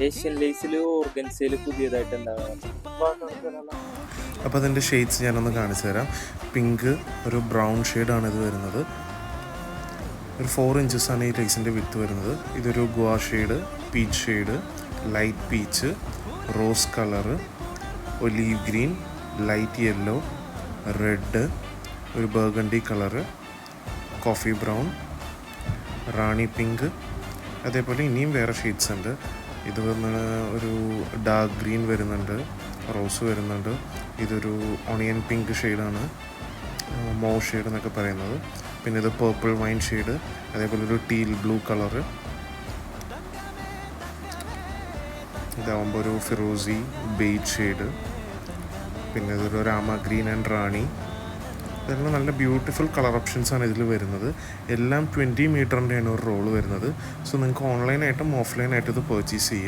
Asian ലേസിൽ ഓർഗൻസയിൽ പുതിയതായിട്ട് ഉണ്ടാകാം. അപ്പോൾ അതിൻ്റെ ഷെയ്ഡ്സ് ഞാനൊന്ന് കാണിച്ചു തരാം. പിങ്ക് ഒരു ബ്രൗൺ ഷെയ്ഡാണ് ഇത് വരുന്നത്. ഒരു 4 ഇഞ്ചസാണ് ഈ ലേസിൻ്റെ വിഡ്ത്ത് വരുന്നത്. ഇതൊരു guava shade, peach shade, light peach, rose colour, olive green, light yellow, red, ഒരു burgundy colour, coffee brown, rani pink, അതേപോലെ ഇനിയും വേറെ ഷെയ്ഡ്സ് ഉണ്ട്. ഇത് വന്ന് ഒരു ഡാർക്ക് ഗ്രീൻ വരുന്നുണ്ട്, റോസ് വരുന്നുണ്ട്. ഇതൊരു ഓണിയൻ പിങ്ക് ഷെയ്ഡാണ്, മോ ഷെയ്ഡ് എന്നൊക്കെ പറയുന്നത്. പിന്നെ ഇത് പേർപ്പിൾ വൈൻ ഷെയ്ഡ്, അതേപോലെ ഒരു ടീൽ ബ്ലൂ കളറ്. ഇതാവുമ്പോൾ ഒരു ഫിറോസി ബെയ്ജ് ഷെയ്ഡ്. പിന്നെ ഇതൊരു രാമ ഗ്രീൻ ആൻഡ് റാണി. ഇതെല്ലാം നല്ല ബ്യൂട്ടിഫുൾ കളർ ഓപ്ഷൻസാണ് ഇതിൽ വരുന്നത്. എല്ലാം 20 മീറ്ററിൻ്റെയാണ് ഒരു റോള് വരുന്നത്. സോ നിങ്ങൾക്ക് ഓൺലൈനായിട്ടും ഓഫ്ലൈനായിട്ടും ഇത് പർച്ചേസ് ചെയ്യാം.